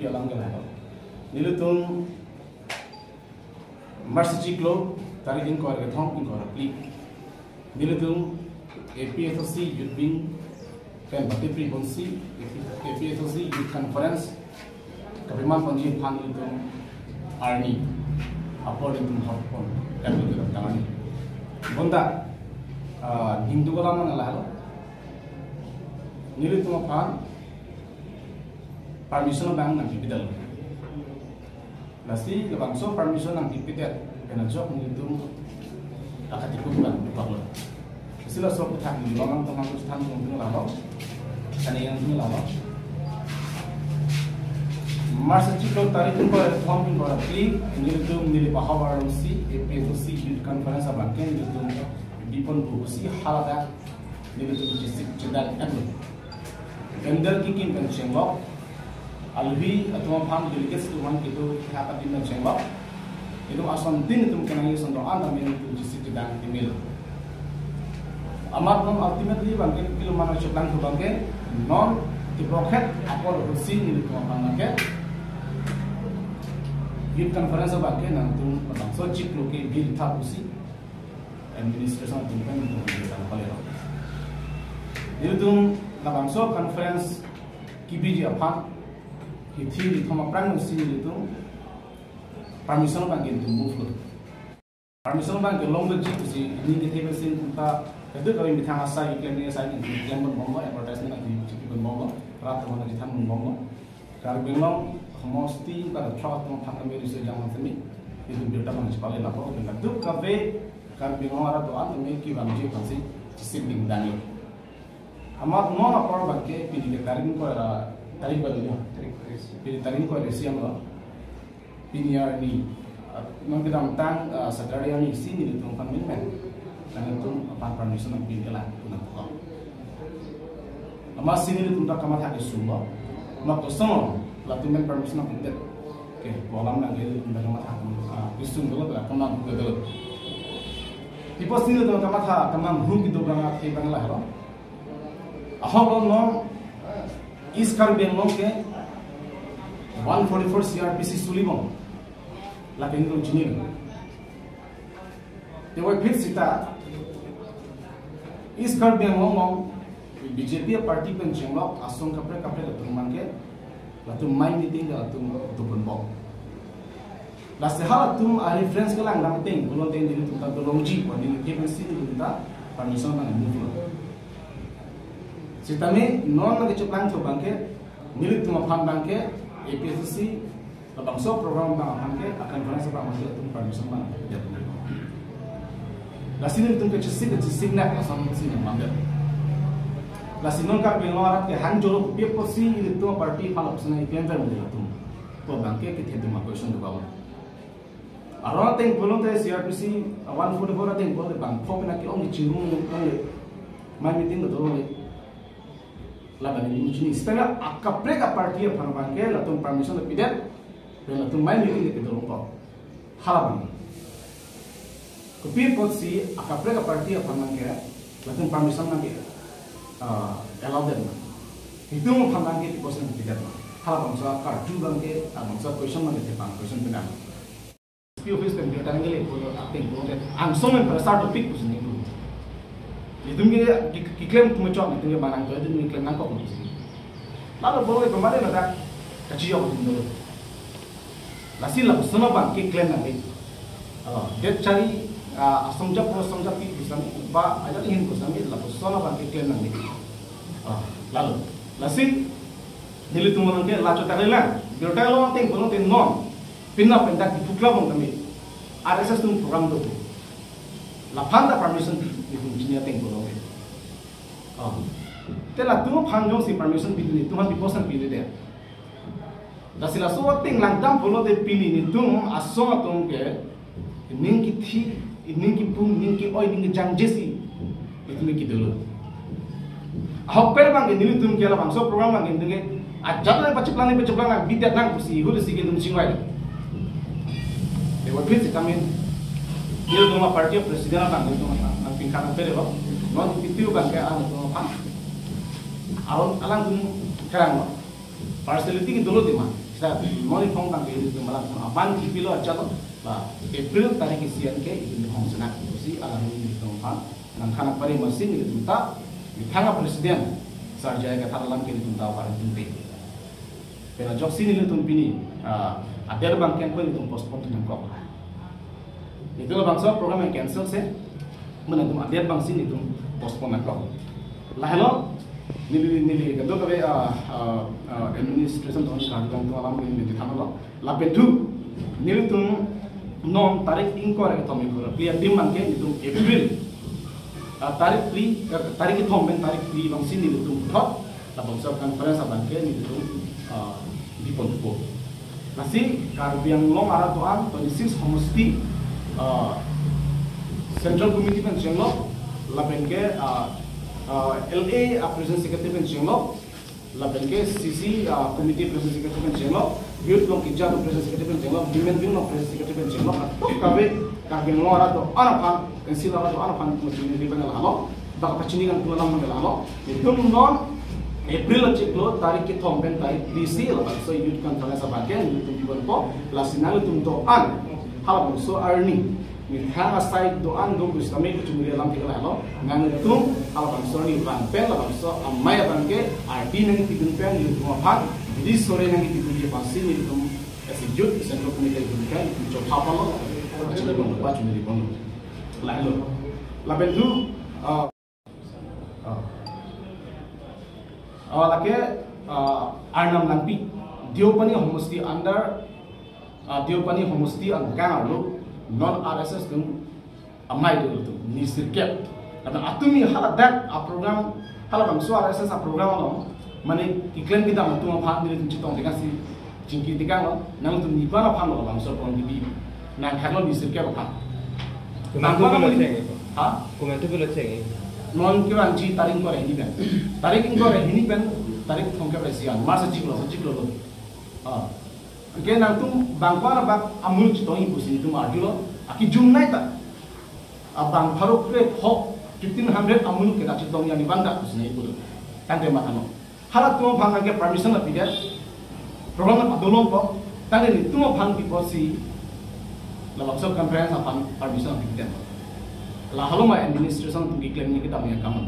alang gala nilutung Marsiciclo tarik inquire ke thong inquire pli nilutung APSOC youth wing kan bati frequency APSOC youth conference kapiman panji phan nilutung army according to hotpon kan nilutung tangani bonda hindu gala mangala nilutung phan permission bang nang pipidal nasi lebangso permission nang pipidal kena job nilutung akatiku bulan baklo sila so putak ni orang teman tu stan tu lalu kani yang tu lalu masa cikgu tarik tu pumping kau klik nilutung nili bahawar si APSOC youth conference abangken nilutung dipon busi halada nilutung jisik cedal adu endar kikin kan cengok albi atau pam delegates tu man gitu apa din cengok itu asam din itu kena yang sondo anda nilutung jisik cedal email amat non ultimately bangke kilo mana coklang tu bangke non di rocket apol rusin ini tu bangke youth conference bangke nanti bang so cik loke bil tapusi administration tu kan itu kita palera itu tu bang so conference kibiji apa hiti di thoma prang rusin itu permission bangke itu move permission bangke long the jeep si ini kita besin kita itu kalau mitang asa iklan ni saya ni yang berbongo advertisement nanti cukup berbongo rat mana kita berbongo kalau belum mesti pada trot tu pangkat meri sejauh mana itu berita mana sekolah lapor dengan tu kafe kalau belum ada tu an ini kita mesti pasti sibling dani amat non apa bangke pilih tarik ko tarik balu pilih tarik ko resi yang pilih ni non kita tentang Saturday yang isi ni tu pangkat karena itu apa permission yang pindah punah kau. Amas sini itu tak kamat hati semua. Mak kosong, lalu men permission yang pindah. Okay, bolam lagi itu tak kamat hati. Isun dulu tak kamat dulu. Tipe sini itu kamat hati, kamat hum itu berangkat ke bangla halo. Ahok long iskar bengong ke 144 CRPC Sulibong. Lagi itu jenis. Dewa fit sita इस कर बिंग मोंग BJP party pen चेंगलो असों कपड़े लतुम मांगे लतुम my meeting लतुम दुपन बो लास्ट हाल तुम आ रेफरेंस के लांग लांग टेंग बुलों टेंग दिल तुम ता बुलों जी और दिल के में सीन तुम ता परमिशन मांगे मुफलो सितमे नॉन लगे चुपलांग तो बांके मिलित तुम फान बांके APSOC लबंगसो प्रोग्राम बांके akan konsep बांके तुम परमिशन मांगे Lasinin tung kecil nak asam sini mandor. Lasinon kar bengorat ke hanjolo piposi itu parti falap sana iklan termudi latum. To bangke kita itu question tu kawan. Aron teng bolong te CRPC 144 teng bolong bang pop nak om cirum om mai meeting tu dulu. Laban ini macam ni. Setelah akapreka parti apa bangke latum permission lebih dia, latum mai meeting itu dulu kau. Halabang. Kupir si akapreka parti apa mangke, langsung permission mangke, allow them. Itu mau mangke di posen tidak. Kalau bangsa kartu mangke, bangsa question mangke tepang question benar. Di office kan kita ngelih kalau acting kalau langsung yang start topik posen itu. Itu mungkin diklaim cuma cok itu yang barang itu diklaim nangkop di sini. Lalu boleh kemarin ada kacau itu dulu. Lasi lah semua bangke klaim nanti. Dia cari asomjak pi bisa ba ada ingin kusami la kusona ba iklan nanti lalu lasi nili tumo nangke la chota rela biota lo ting bono tin non pinna pendak di tukla bong kami RSS tum program to la phanda permission di function ting bono te la tumo phanjong si permission bi ni tuman bi posan bi de lasi la so ting lang dam bono de pili ni tum asoma tum ke ning ki thi ninki pung ninki oi ninki jang jesi itu ninki dulu hopper bang ini tum kela bang so program bang ini ajak lang paciplan bidat nang kursi hudu sigi tum singwai dewa please kami dia duma parti presiden bang itu ang pingkan pere lo non itu bang ke anu to apa alang tum kerang lo facility ki dulu di mana kita moni phong tang ke itu malam apan kipilo aja lo lah April tarik isian ke itu hong sana si alam ini itu kan nang kana pari mesin itu tak ditanga presiden sarjaya kata alam ke itu tahu para tumpe pela jok sini itu pini ada bangkian pun itu postpone dengan kok itu lo bangsa program yang cancel se mana tu ada bang sini itu postpone kok lah lo nili kado kabe administration tahun sekarang tu alam ini di tanah lo lapen tu nili tu non tarik ingkor yang thom ingkor clear demand ke itu April tarik itu thom ben tarik pri bang sini itu thot la bangsa conference abang ke itu di ponpo nasi karbiang long arah tuan 26 homosti Central Committee pension lo lapen ke LA President Secretary pension lo lapen ke CC Committee President Secretary pension lo Youth long kijat President Secretary pension lo Women wing lo President Secretary pension lo kabe karbiang long arah tu anak pensil arah tu anak macam ni pengen lo bak pacini kan tulang pengen lo itu non April cek lo tarik ke thomben tarik DC lo so youth conference abagian itu tujuan po lasinal itu doan hal so earning hang aside doan do bis kami ku cumuri alam tiga lo ngan itu hal so ni ban pen lo so amai abangke RD nang tigun pen itu mo phat di sore nang itu je pasi ni itu as youth central committee itu kan jo thapa lo jadi bon ba cumuri bon la lo la ben tu lake Arnam Langpi Diopani Homosti under Diopani Homosti and Ganarlo non RSS tum amai dulu tu ni sirkep karena atumi hala that a program hala bang so RSS a program lo mane iklan kita mantu ma ni tu citong dengan si jingki tiga lo nang tu ni bana phan lo bang so pon di nang khalo ni sirkep phan Kumantu belum ceng ha kumantu belum ceng non kiran ci tarik ko ini ben tarik ko ini ben tarik thongke presian masa ciklo lo ke nang tum bangwara bak amul chitoi pusi tum arjulo aki jumnai ta abang faruk re hok 1500 amul ke ta chitong yani bangda pusi nei pulu tangke matano hala tum bhanga ke permission la pide program na dolong ko tangke ni tum bhang ki posi la WhatsApp conference apan permission la pide la haloma administration tum ki claim ni kita me kam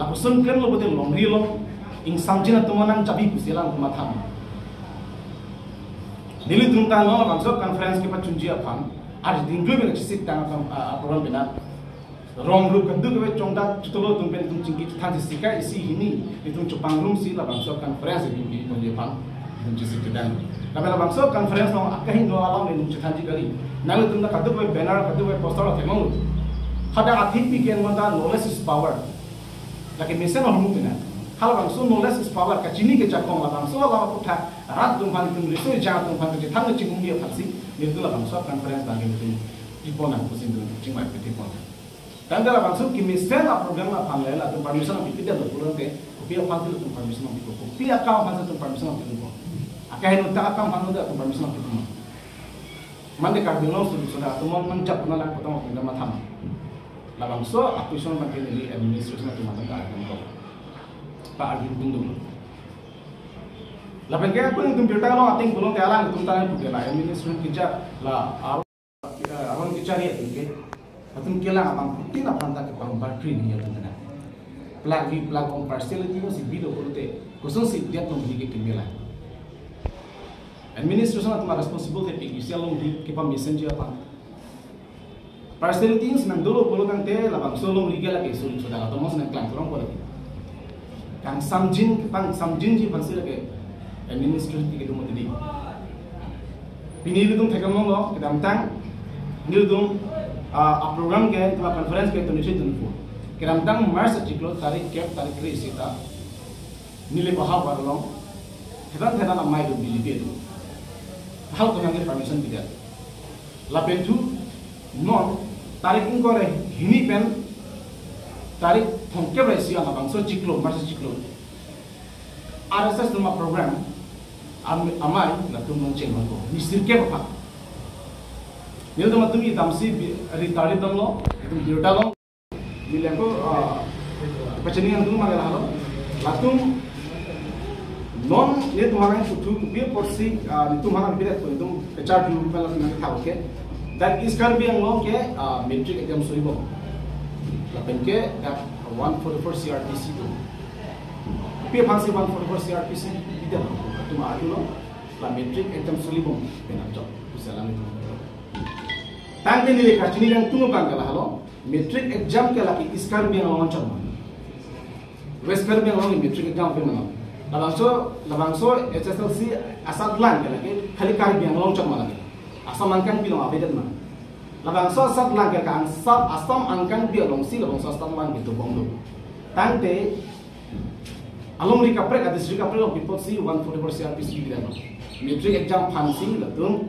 la person claim lo bote longri lo ing samjina tumanang chabi pusi la matham Nili tungta no bangso conference ke pachunji apang ar dinglu be chisik tang program bina rom group kandu ke chongda chutolo tumpen tum chingki than sika isi hini itung chupang room si la bangso conference bi ko je pang tum chisik dan la bangso conference no akahin do alam ne chuthan ji kari nang tumda kadu be banner kadu be poster la themong hada athik bi ken wanda knowledge is power la ke mission no mu bina hal bangso knowledge is power ka chini ke chakong la bangso la utha rat dumhan tum riso ja dumhan ke thang chingum dia thasi nitu la bangso conference bagi itu ipona kusin tu chingmai peti pon tangga bangso ki mission a program la phamle la tu permission bi pide do pulang ke kopi apa tu permission bi ko kopi aka apa tu permission bi ko akai no ta aka manu da tu permission bi ko mande ka bino su sudah tu mon mencap na la potong ko ma tham la bangso akuison bagi ni administration tu mata ka ko pa agin dulu lapen kaya pun computer lo ating belum tealang tum tangan putih lah administration kita lah awan kita ni tinggi atum kela abang putih nak pantak ke bang battery ni yang tengah plug on facility ko si bilo kurute kusung si dia tum bigi kimela administration atum responsible te pigi sialong di ke pam messenger apa facilities nang dulu puluh kan te labang solong rigala ke sulit sudah atau mos nang klang kurang boleh kan samjin ji pansi lagi administrative ke dum tadi pinili dum thekam lo kedam tang nil dum a program ke tu conference ke tu niche dun fu kedam tang mars chiklo tarik kri sita nile baha barlo hedan amai do bili be do hal ko nang permission tidak lapen tu non tarik ingore hini pen tarik thongke resi ala bangso chiklo mars chiklo RSS nama program amai na tum non cheng ko ni sirke pa ni do matum i damsi retarded dam lo tum diota lo ni leko pachani ang tum magala lo latum non ni tuhangan putu bi porsi ni tuhangan biret ko dum pechar du pala ni thau ke that is Karbi Anglong ke metric exam suibo la penke that 144 CRPC tu pi phansi 144 CRPC bidal tu ma atu lo la metric exam suibo pena job usalam itu tang ni le ka chini yang tungo bang kala halo metric exam ke la ki is Karbi Anglong chom West Karbi Anglong metric exam pe mana labangso HSLC asal lang lagi kali Karbi Anglong chok malagi asam angkan bilang apa itu mana labangso asal lang kan asam angkan bilang si labangso asal lang gitu bongdo tante along rika prek ada rika prek people si 144 CRPC bilang metric exam fancy latung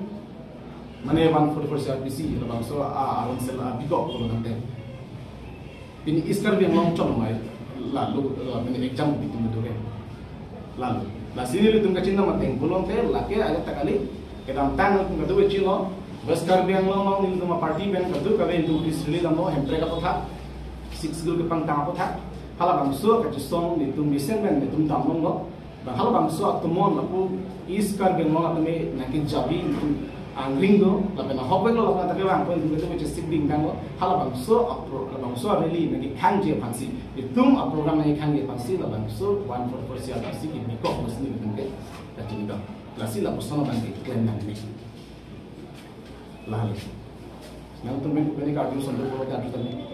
mana 144 CRPC labangso aron sel bigok kalau nanti ini iskar Karbi Anglong chok mai lalu ini exam itu betul lalu la sini lu tungka cinta mateng belum teh laki ada takali kedam tang lu kadu cilo bas Karbi Anglong ni tuma party pen kadu kabe itu disili damo hempre ka potha 6 gul ke pang tang potha hala bangso ka song ni tum bisen men ni tum tamong lo ba hala bangso atumon lapu is Karbi Anglong atme nakin jabi tum angringo la pena hobel lo la takwe ang pon itu which is sibling kan lo hala bangso really nagi khang je phansi itum a program nagi khang je phansi la bangso 144 CRPC ki biko musni ngi ta jinda la sila persona bangi claim nang mi la nang tum ben ka du son do ko ka du